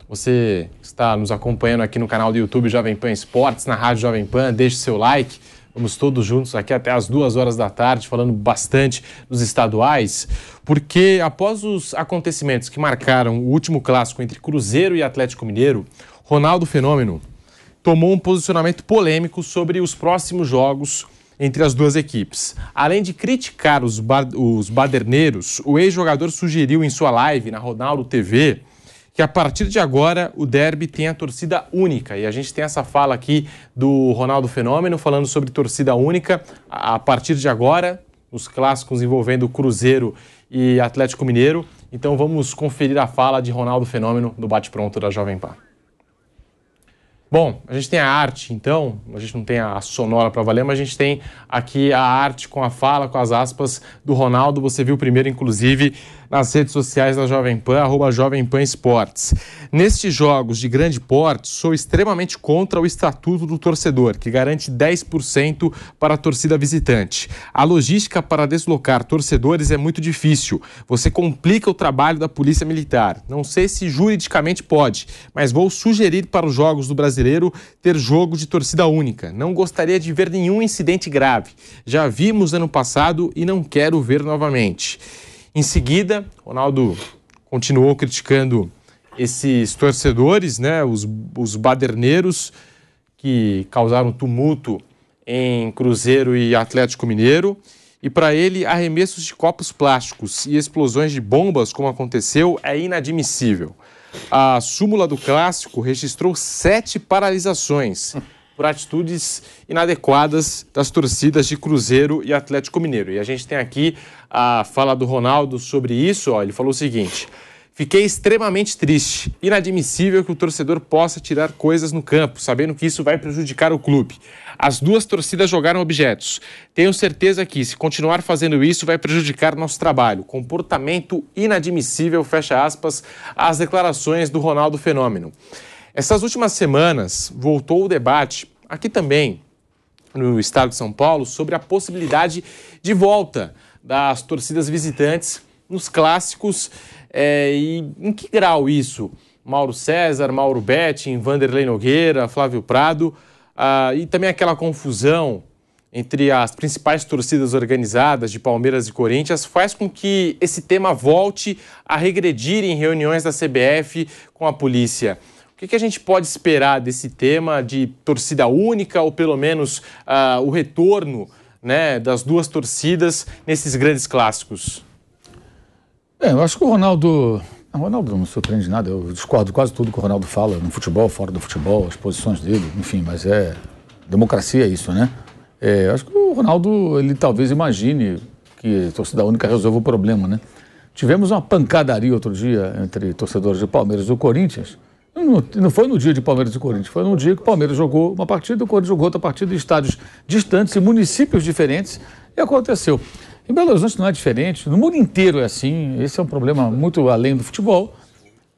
Você está nos acompanhando aqui no canal do YouTube Jovem Pan Esportes, na Rádio Jovem Pan, deixe seu like. Vamos todos juntos aqui até as 2 horas da tarde, falando bastante dos estaduais, porque após os acontecimentos que marcaram o último clássico entre Cruzeiro e Atlético Mineiro, Ronaldo Fenômeno tomou um posicionamento polêmico sobre os próximos jogos entre as duas equipes. Além de criticar os baderneiros, o ex-jogador sugeriu em sua live na Ronaldo TV que a partir de agora o derby tem a torcida única. E a gente tem essa fala aqui do Ronaldo Fenômeno falando sobre torcida única. A partir de agora, os clássicos envolvendo Cruzeiro e Atlético Mineiro. Então vamos conferir a fala de Ronaldo Fenômeno do Bate-Pronto da Jovem Pan. Bom, a gente tem a arte, então, a gente não tem a sonora para valer, mas a gente tem aqui a arte com a fala, com as aspas do Ronaldo. Você viu primeiro, inclusive, nas redes sociais da Jovem Pan, @Jovem Pan Esportes. Nestes jogos de grande porte, sou extremamente contra o estatuto do torcedor, que garante 10% para a torcida visitante. A logística para deslocar torcedores é muito difícil. Você complica o trabalho da Polícia Militar. Não sei se juridicamente pode, mas vou sugerir para os jogos do Brasileiro ter jogo de torcida única. Não gostaria de ver nenhum incidente grave. Já vimos ano passado e não quero ver novamente. Em seguida, Ronaldo continuou criticando esses torcedores, né, os baderneiros que causaram tumulto em Cruzeiro e Atlético Mineiro. E para ele, arremessos de copos plásticos e explosões de bombas, como aconteceu, é inadmissível. A súmula do clássico registrou 7 paralisações por atitudes inadequadas das torcidas de Cruzeiro e Atlético Mineiro. E a gente tem aqui a fala do Ronaldo sobre isso. Ele falou o seguinte: fiquei extremamente triste, inadmissível que o torcedor possa tirar coisas no campo, sabendo que isso vai prejudicar o clube. As duas torcidas jogaram objetos. Tenho certeza que, se continuar fazendo isso, vai prejudicar nosso trabalho. Comportamento inadmissível, fecha aspas, às declarações do Ronaldo Fenômeno. Essas últimas semanas, voltou o debate, aqui também, no estado de São Paulo, sobre a possibilidade de volta das torcidas visitantes nos clássicos. E em que grau isso? Mauro César, Mauro Betting, Vanderlei Nogueira, Flávio Prado, e também aquela confusão entre as principais torcidas organizadas de Palmeiras e Corinthians faz com que esse tema volte a regredir em reuniões da CBF com a polícia. O que a gente pode esperar desse tema de torcida única ou pelo menos o retorno, né, das duas torcidas nesses grandes clássicos? Eu acho que o Ronaldo não me surpreende nada. Eu discordo de quase tudo que o Ronaldo fala, no futebol, fora do futebol, as posições dele, enfim, mas democracia é isso, né? Eu acho que o Ronaldo, ele talvez imagine que torcida única resolva o problema, né? Tivemos uma pancadaria outro dia entre torcedores de Palmeiras e do Corinthians. Não foi no dia de Palmeiras e Corinthians, foi no dia que o Palmeiras jogou uma partida e o Corinthians jogou outra partida em estádios distantes, em municípios diferentes, e aconteceu. Em Belo Horizonte não é diferente, no mundo inteiro é assim, esse é um problema muito além do futebol.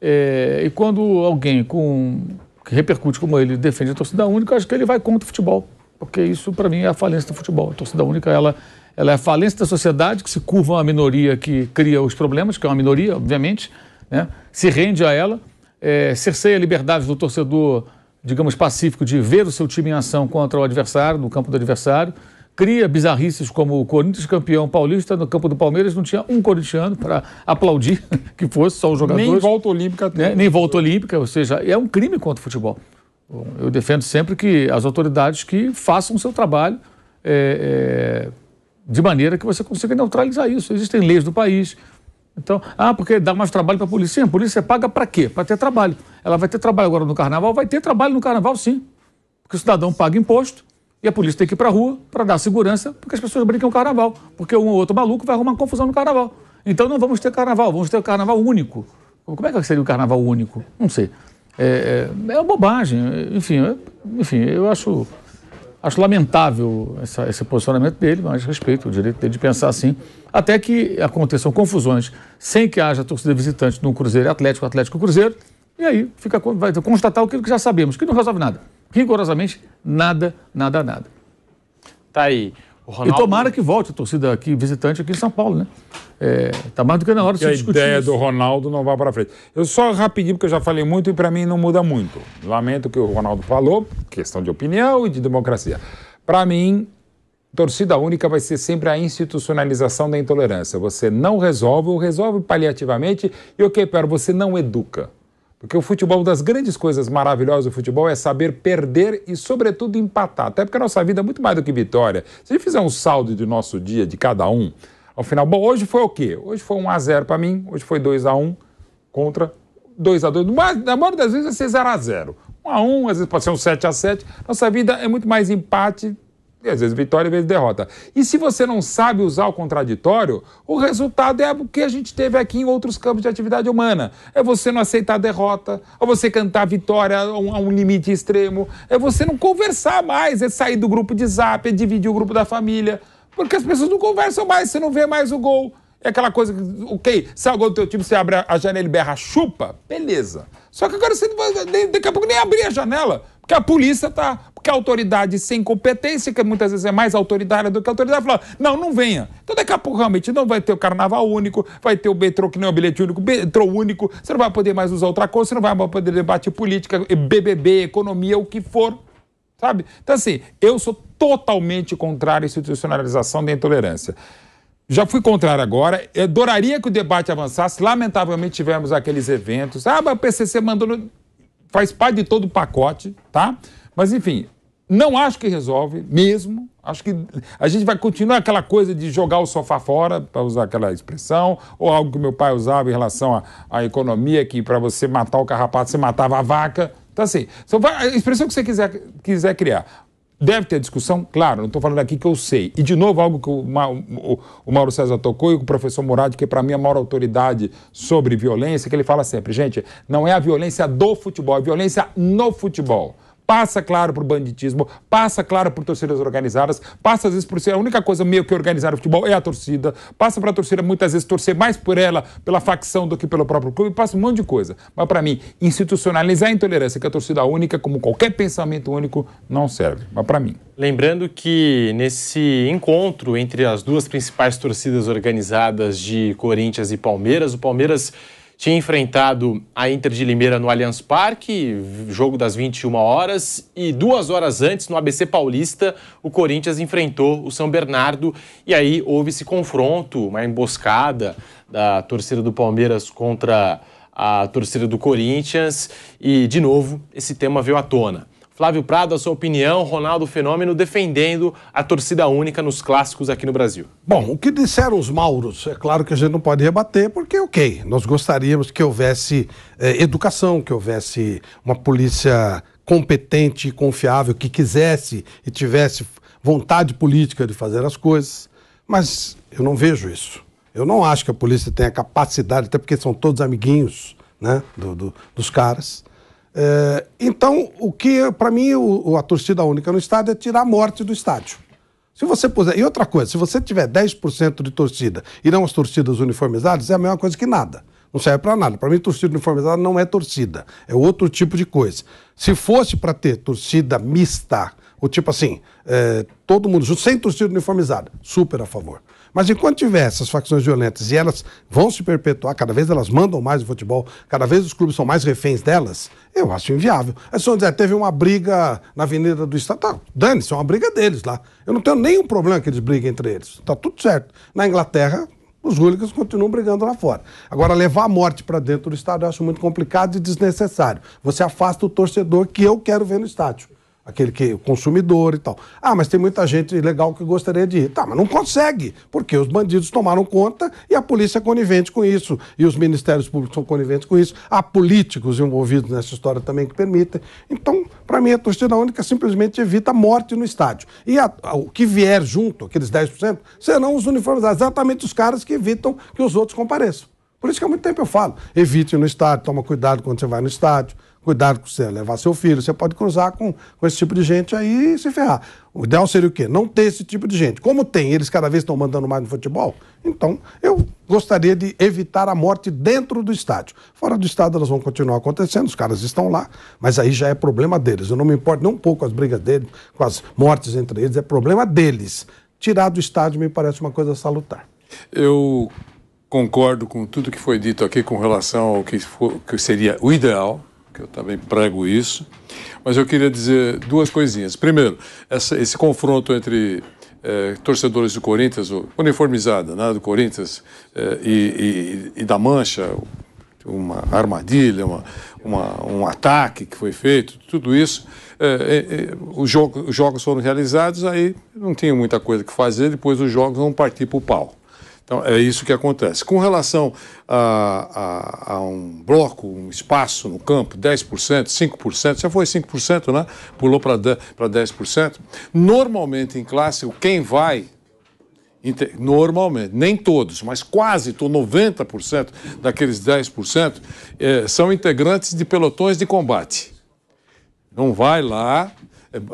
E quando alguém que repercute como ele defende a torcida única, eu acho que ele vai contra o futebol, porque isso para mim é a falência do futebol. A torcida única ela é a falência da sociedade, que se curva a uma minoria que cria os problemas, que é uma minoria, obviamente, né? Se rende a ela, cerceia a liberdade do torcedor, digamos, pacífico, de ver o seu time em ação contra o adversário, no campo do adversário, cria bizarrices como o Corinthians campeão paulista, no campo do Palmeiras não tinha um corintiano para aplaudir que fosse, só os jogadores. Nem volta olímpica. Né? Nem volta olímpica, ou seja, é um crime contra o futebol. Eu defendo sempre que as autoridades que façam o seu trabalho de maneira que você consiga neutralizar isso. Existem leis do país. Então, porque dá mais trabalho para a polícia. Sim, a polícia paga para quê? Para ter trabalho. Ela vai ter trabalho agora no carnaval? Vai ter trabalho no carnaval, sim. Porque o cidadão paga imposto e a polícia tem que ir para a rua para dar segurança, porque as pessoas brincam no carnaval. Porque um ou outro maluco vai arrumar confusão no carnaval. Então não vamos ter carnaval, vamos ter um carnaval único. Como é que seria o carnaval único? Não sei. É uma bobagem. Enfim, eu acho lamentável esse posicionamento dele, mas respeito o direito dele de pensar assim, até que aconteçam confusões sem que haja torcida visitante no Cruzeiro e Atlético e Cruzeiro, e aí vai constatar aquilo que já sabemos, que não resolve nada. Rigorosamente, nada. Tá aí. E tomara que volte a torcida aqui, visitante aqui em São Paulo, né? Tá mais do que na hora de se discutir. A ideia do Ronaldo não vai para frente. Eu só rapidinho, porque eu já falei muito e para mim não muda muito. Lamento o que o Ronaldo falou, questão de opinião e de democracia. Para mim, torcida única vai ser sempre a institucionalização da intolerância. Você não resolve, ou resolve paliativamente, e o que é pior, você não educa. Porque o futebol, uma das grandes coisas maravilhosas do futebol é saber perder e, sobretudo, empatar. Até porque a nossa vida é muito mais do que vitória. Se a gente fizer um saldo do nosso dia, de cada um, ao final, bom, hoje foi o quê? Hoje foi 1-0 para mim, hoje foi 2-1 contra 2-2. Na maioria das vezes vai ser 0-0. 1-1, às vezes pode ser um 7-7. Nossa vida é muito mais empate, e às vezes vitória, às vezes derrota. E se você não sabe usar o contraditório, o resultado é o que a gente teve aqui em outros campos de atividade humana. É você não aceitar a derrota, ou você cantar a vitória a um limite extremo, é você não conversar mais, é sair do grupo de zap, é dividir o grupo da família, porque as pessoas não conversam mais, você não vê mais o gol. É aquela coisa que, ok, se é o gol do teu time, você abre a janela e berra, chupa, beleza. Só que agora você não vai, daqui a pouco nem abrir a janela, porque a polícia tá... Porque a autoridade sem competência, que muitas vezes é mais autoritária do que a autoridade, fala, não venha. Então daqui a pouco realmente não vai ter o carnaval único, vai ter o metrô que não é o bilhete único, metrô único, você não vai poder mais usar outra coisa, você não vai poder debater política, BBB, economia, o que for, sabe? Então assim, eu sou totalmente contrário à institucionalização da intolerância. Já fui contrário agora, eu adoraria que o debate avançasse, lamentavelmente tivemos aqueles eventos, mas o PCC mandou, faz parte de todo o pacote, tá? Mas, enfim, não acho que resolve mesmo. Acho que a gente vai continuar aquela coisa de jogar o sofá fora, para usar aquela expressão, ou algo que meu pai usava em relação à economia, que para você matar o carrapato, você matava a vaca. Então, assim, a expressão que você quiser criar. Deve ter discussão? Claro, não estou falando aqui que eu sei. E, de novo, algo que o Mauro César tocou e o professor Murad, que para mim é a maior autoridade sobre violência, que ele fala sempre, gente, não é a violência do futebol, é a violência no futebol. Passa, claro, por banditismo, passa, claro, por torcidas organizadas, passa, às vezes, por ser a única coisa meio que organizar o futebol é a torcida, passa para a torcida, muitas vezes, torcer mais por ela, pela facção, do que pelo próprio clube, passa um monte de coisa. Mas, para mim, institucionalizar a intolerância, que a torcida única, como qualquer pensamento único, não serve. Mas, para mim. Lembrando que, nesse encontro entre as duas principais torcidas organizadas de Corinthians e Palmeiras, o Palmeiras tinha enfrentado a Inter de Limeira no Allianz Parque, jogo das 21 horas, e 2 horas antes, no ABC Paulista, o Corinthians enfrentou o São Bernardo, e aí houve esse confronto, uma emboscada da torcida do Palmeiras contra a torcida do Corinthians, e, de novo, esse tema veio à tona. Flávio Prado, a sua opinião, Ronaldo Fenômeno defendendo a torcida única nos clássicos aqui no Brasil. Bom, o que disseram os Mauros, é claro que a gente não pode rebater, porque, ok, nós gostaríamos que houvesse educação, que houvesse uma polícia competente e confiável, que quisesse e tivesse vontade política de fazer as coisas, mas eu não vejo isso. Eu não acho que a polícia tenha capacidade, até porque são todos amiguinhos, né, dos caras. Então, o que, para mim, a torcida única no estádio é tirar a morte do estádio. Se você puser... E outra coisa, se você tiver 10% de torcida e não as torcidas uniformizadas, é a mesma coisa que nada. Não serve para nada. Para mim, torcida uniformizada não é torcida. É outro tipo de coisa. Se fosse para ter torcida mista, ou tipo assim, todo mundo junto, sem torcida uniformizada, super a favor. Mas enquanto tiver essas facções violentas e elas vão se perpetuar, cada vez elas mandam mais no futebol, cada vez os clubes são mais reféns delas, eu acho inviável. É só dizer, teve uma briga na Avenida do Estado, tá, dane-se, é uma briga deles lá. Eu não tenho nenhum problema que eles briguem entre eles, tá tudo certo. Na Inglaterra, os hooligans continuam brigando lá fora. Agora, levar a morte para dentro do estádio eu acho muito complicado e desnecessário. Você afasta o torcedor que eu quero ver no estádio. Aquele que o consumidor e tal. Ah, mas tem muita gente legal que gostaria de ir. Tá, mas não consegue, porque os bandidos tomaram conta e a polícia é conivente com isso, e os ministérios públicos são coniventes com isso. Há políticos envolvidos nessa história também que permitem. Então, para mim, a torcida única simplesmente evita a morte no estádio. E o que vier junto, aqueles 10%, serão os uniformizados, exatamente os caras que evitam que os outros compareçam. Por isso que há muito tempo eu falo, evite ir no estádio, toma cuidado quando você vai no estádio, cuidado com você levar seu filho, você pode cruzar com esse tipo de gente aí e se ferrar. O ideal seria o quê? Não ter esse tipo de gente. Como tem, eles cada vez estão mandando mais no futebol, então eu gostaria de evitar a morte dentro do estádio. Fora do estádio elas vão continuar acontecendo, os caras estão lá, mas aí já é problema deles. Eu não me importo nem um pouco com as brigas deles, com as mortes entre eles, é problema deles. tirar do estádio me parece uma coisa salutar. Eu concordo com tudo que foi dito aqui com relação ao que seria o ideal, que eu também prego isso, mas eu queria dizer duas coisinhas. Primeiro, esse confronto entre torcedores do Corinthians, uniformizada, né, do Corinthians e da Mancha, uma armadilha, um ataque que foi feito, tudo isso, os jogos foram realizados, aí não tinha muita coisa que fazer, depois os jogos vão partir para o pau. Então, é isso que acontece. Com relação a um bloco, um espaço no campo, 10%, 5%, já foi 5%, né? Pulou para 10%. Normalmente, em clássico, quem vai, normalmente, nem todos, mas quase 90% daqueles 10% são integrantes de pelotões de combate. Não vai lá.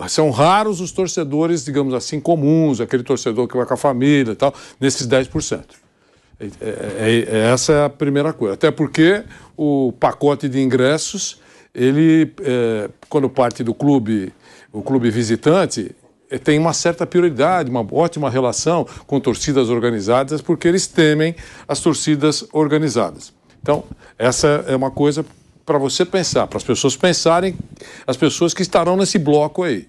São raros os torcedores, digamos assim, comuns, aquele torcedor que vai com a família e tal, nesses 10%. Essa é a primeira coisa. Até porque o pacote de ingressos, ele, quando parte do clube, o clube visitante, tem uma certa prioridade, uma ótima relação com torcidas organizadas, porque eles temem as torcidas organizadas. Então, essa é uma coisa para você pensar, para as pessoas pensarem, as pessoas que estarão nesse bloco aí.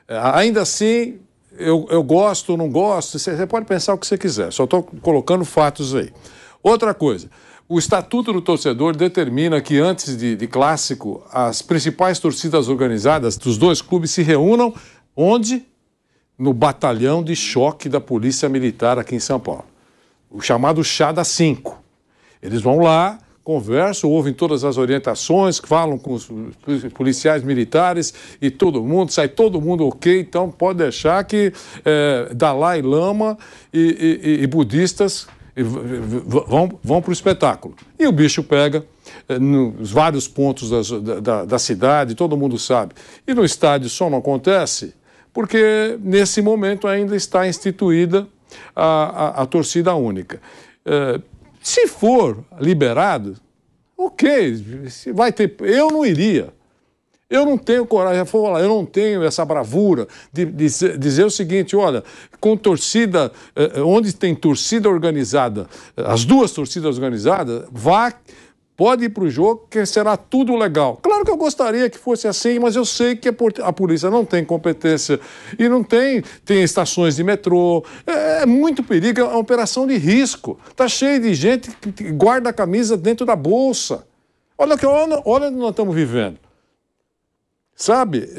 Ainda assim, eu gosto ou não gosto, você pode pensar o que você quiser, só estou colocando fatos aí. Outra coisa, o Estatuto do Torcedor determina que antes de clássico, as principais torcidas organizadas dos dois clubes se reúnam onde? No batalhão de choque da Polícia Militar aqui em São Paulo. O chamado Chá da 5. Eles vão lá, conversam, ouvem todas as orientações, falam com os policiais militares e todo mundo, sai todo mundo ok, então pode deixar que Dalai Lama e budistas vão para o espetáculo. E o bicho pega nos vários pontos da cidade, todo mundo sabe. E no estádio só não acontece porque nesse momento ainda está instituída a torcida única. Se for liberado, ok, vai ter. Eu não iria. Eu não tenho coragem, eu não tenho essa bravura de dizer o seguinte: olha, com torcida, onde tem torcida organizada, as duas torcidas organizadas, pode ir para o jogo que será tudo legal. Claro que eu gostaria que fosse assim, mas eu sei que a polícia não tem competência e não tem estações de metrô. É muito perigo, é uma operação de risco. Está cheio de gente que guarda a camisa dentro da bolsa. Olha onde nós estamos vivendo. Sabe?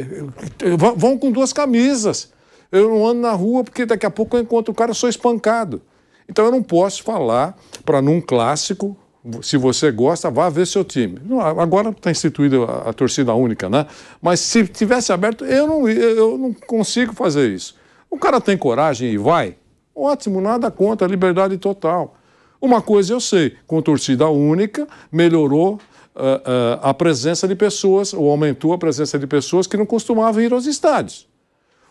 Vão com duas camisas. Eu não ando na rua porque daqui a pouco eu encontro o cara e sou espancado. Então eu não posso falar para num clássico. Se você gosta, vá ver seu time. Agora está instituída a torcida única, né? Mas se tivesse aberto, eu não consigo fazer isso. O cara tem coragem e vai? Ótimo, nada contra, liberdade total. Uma coisa eu sei, com torcida única, melhorou a presença de pessoas, ou aumentou a presença de pessoas que não costumavam ir aos estádios.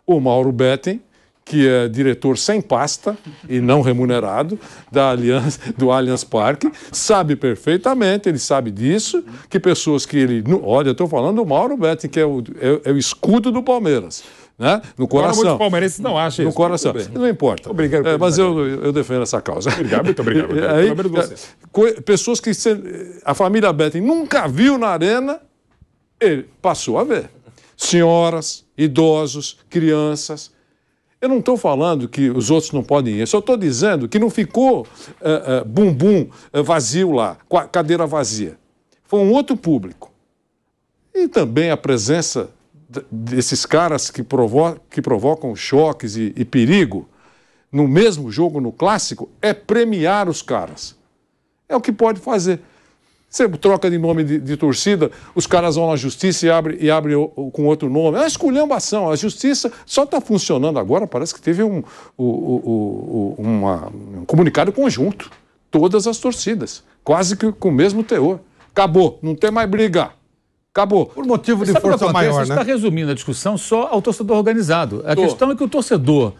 O Mauro Betting, que é diretor sem pasta e não remunerado do Allianz Parque, sabe perfeitamente, ele sabe disso, que pessoas que ele... Olha, eu estou falando do Mauro Betting, que é o escudo do Palmeiras, né? No coração. Muitos palmeirenses não acham isso. No coração. Não importa. Obrigado. Mas eu defendo essa causa. Obrigado, muito obrigado. Aí, pessoas que a família Betting nunca viu na arena, ele passou a ver. Senhoras, idosos, crianças... Eu não estou falando que os outros não podem ir, eu só estou dizendo que não ficou bumbum vazio lá, cadeira vazia. Foi um outro público. E também a presença desses caras que provocam choques e perigo no mesmo jogo, no clássico, é premiar os caras. É o que pode fazer. Você troca de nome de torcida, os caras vão na justiça e abre com outro nome. É uma esculhambação. A justiça só está funcionando agora, parece que teve um comunicado conjunto. Todas as torcidas, quase que com o mesmo teor. Acabou, não tem mais briga. Acabou. Por motivo de força maior, né? Você está resumindo a discussão só ao torcedor organizado. A questão é que o torcedor...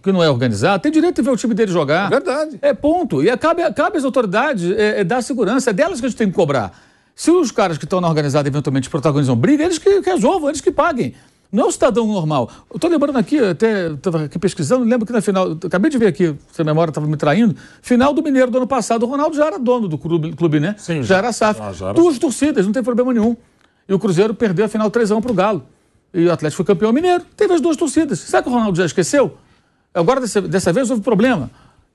que não é organizado, tem direito de ver o time dele jogar. É verdade. Ponto. E cabe às autoridades dar segurança. É delas que a gente tem que cobrar. Se os caras que estão na organizada eventualmente protagonizam briga, eles que resolvam, eles que paguem. Não é o cidadão normal. Eu estou lembrando aqui, até estava aqui pesquisando, lembro que na final, acabei de ver aqui, se a memória estava me traindo, final do Mineiro do ano passado, o Ronaldo já era dono do clube, né? Sim, já era SAF. já era. 2 torcidas, não tem problema nenhum. E o Cruzeiro perdeu a final 3-1 para o Galo. E o Atlético foi campeão mineiro. Teve as 2 torcidas. Será que o Ronaldo já esqueceu? Agora, dessa vez, houve problema.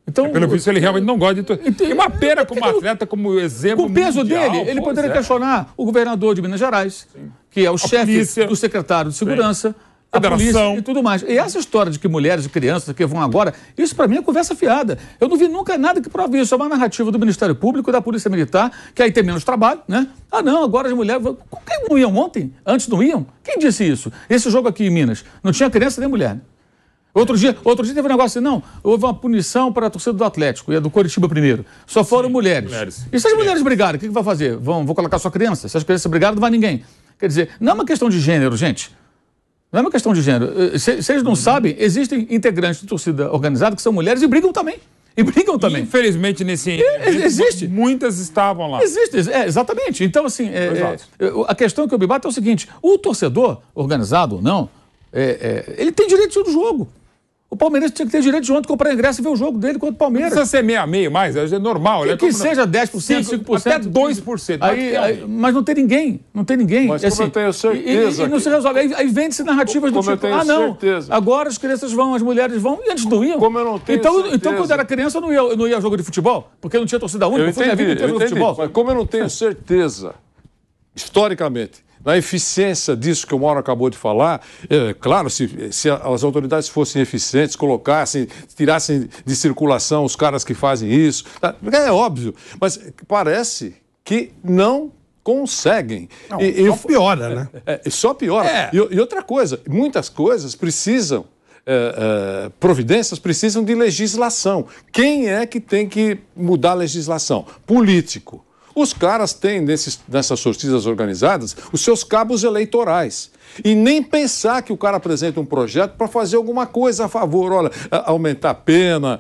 Então, Pelo visto, ele realmente não gosta de tudo. E uma pena como atleta, como exemplo com o peso mundial, dele, ele poderia questionar o governador de Minas Gerais, que é o chefe polícia. do secretário de segurança, a Federação. polícia e tudo mais. E essa história de que mulheres e crianças que vão agora, isso para mim é conversa fiada. Eu não vi nunca nada que prove isso. É uma narrativa do Ministério Público, da Polícia Militar, que aí tem menos trabalho, né? Ah, não, agora as mulheres... Quem não iam ontem? Antes não iam? Quem disse isso? Esse jogo aqui em Minas não tinha criança nem mulher, né? Outro dia teve um negócio assim, não, houve uma punição para a torcida do Atlético, e a do Coritiba primeiro. Só foram mulheres. E se as mulheres brigarem, o que vai fazer? Vão colocar sua criança? Se as crianças brigarem, não vai ninguém. Quer dizer, não é uma questão de gênero, gente. Não é uma questão de gênero. Se eles não sabem, existem integrantes de torcida organizada que são mulheres e brigam também. Infelizmente, nesse existe. Muitas estavam lá. Existe, exatamente. Então, assim, a questão que eu me bato é o seguinte, o torcedor, organizado ou não, ele tem direito de ir do jogo. O Palmeirense tinha que ter direito de ontem comprar ingresso e ver o jogo dele contra o Palmeiras. Não precisa ser meio a meio mais, é normal. Que seja 10%, 5%. Até 2%. Mas não tem ninguém. Não tem ninguém. Mas como eu tenho certeza... E não se resolve. Aí vende-se narrativas do tipo, eu tenho certeza. Agora as crianças vão, as mulheres vão, e antes não iam. Como eu não tenho certeza. Então, quando eu era criança, eu não ia a jogo de futebol, porque não tinha torcida única. Eu entendi. Mas como eu não tenho certeza, historicamente, na eficiência disso que o Mauro acabou de falar, claro, se as autoridades fossem eficientes, colocassem, tirassem de circulação os caras que fazem isso, é óbvio, mas parece que não conseguem. Só piora, né? Só piora. E outra coisa, muitas coisas precisam, providências precisam de legislação. Quem é que tem que mudar a legislação? Político. Os caras têm, nessas torcidas organizadas, os seus cabos eleitorais. E nem pensar que o cara apresenta um projeto para fazer alguma coisa a favor, olha, aumentar a pena,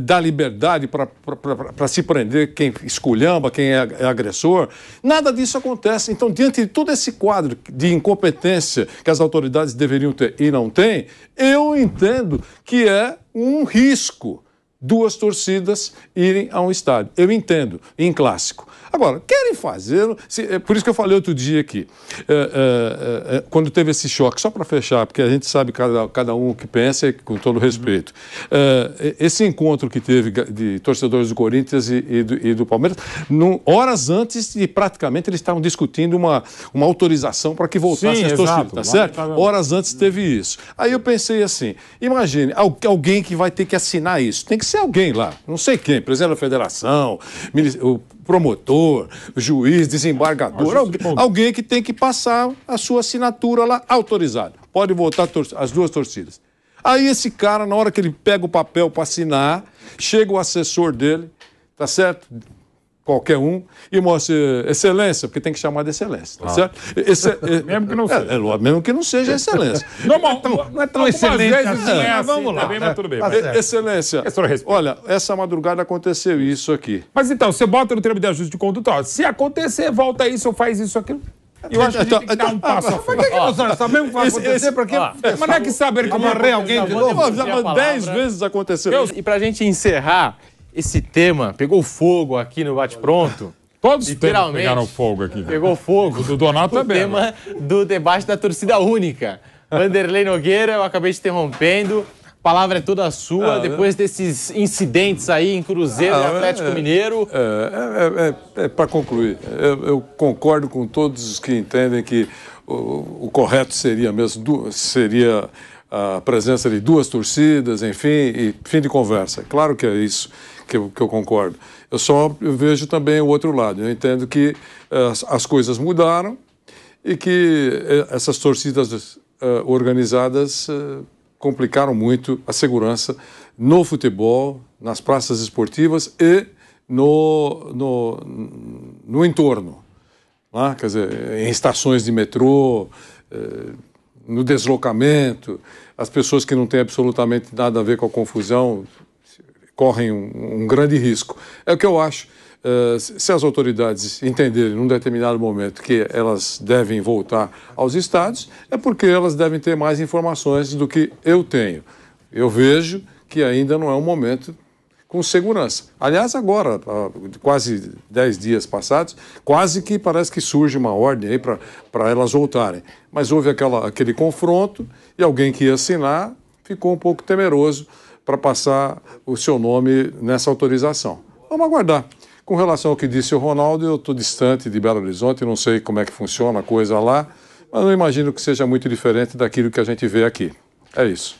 dar liberdade para se prender quem esculhamba, quem é agressor. Nada disso acontece. Então, diante de todo esse quadro de incompetência que as autoridades deveriam ter e não têm, eu entendo que é um risco 2 torcidas irem a um estádio. Eu entendo, em clássico. Agora, querem fazer... Por isso que eu falei outro dia aqui, quando teve esse choque, só para fechar, porque a gente sabe cada um o que pensa, com todo respeito. Esse encontro que teve de torcedores do Corinthians e do Palmeiras, horas antes de praticamente eles estavam discutindo uma autorização para que voltassem as torcidas, tá certo? Horas antes teve isso. Aí eu pensei assim, imagine, alguém que vai ter que assinar isso. Tem que ser alguém lá, não sei quem, presidente da federação, o promotor, juiz, desembargador, alguém que tem que passar a sua assinatura lá, autorizado. Pode votar as 2 torcidas. Aí esse cara, na hora que ele pega o papel para assinar, chega o assessor dele, tá certo? Qualquer um, e mostra excelência, porque tem que chamar de excelência, tá certo? Mesmo que não seja. Mesmo que não seja excelência. Não é tão excelente assim, vamos lá. Mas tudo bem. Excelência, olha, essa madrugada aconteceu isso aqui. Mas então, você bota no termo de ajuste de conduta, ó, se acontecer, volta isso ou faz isso, aquilo. Eu acho que a gente tem que dar um passo à frente. Mas que nós sabemos que vai acontecer? Para quê? Mas não é que saber como amarrar alguém de novo? Já 10 vezes aconteceu. E pra gente encerrar, esse tema pegou fogo aqui no Bate-Pronto. Todos os temas pegaram fogo aqui. Pegou fogo. Do Donato também. O tema do debate da torcida única. Vanderlei Nogueira, eu acabei te interrompendo. A palavra é toda sua, depois desses incidentes aí em Cruzeiro e Atlético Mineiro. Para concluir, eu concordo com todos os que entendem que o correto seria mesmo, seria a presença de 2 torcidas, enfim, e fim de conversa. Claro que é isso que eu concordo. Eu vejo também o outro lado. Eu entendo que as coisas mudaram e que essas torcidas organizadas complicaram muito a segurança no futebol, nas praças esportivas e no entorno. Né? Quer dizer, em estações de metrô, no deslocamento, as pessoas que não têm absolutamente nada a ver com a confusão correm um grande risco. É o que eu acho. Se as autoridades entenderem num determinado momento que elas devem voltar aos estádios, é porque elas devem ter mais informações do que eu tenho. Eu vejo que ainda não é um momento com segurança. Aliás, agora, quase 10 dias passados, quase que parece que surge uma ordem aí para elas voltarem. Mas houve aquele confronto e alguém que ia assinar ficou um pouco temeroso para passar o seu nome nessa autorização. Vamos aguardar. Com relação ao que disse o Ronaldo, eu estou distante de Belo Horizonte, não sei como é que funciona a coisa lá, mas não imagino que seja muito diferente daquilo que a gente vê aqui. É isso.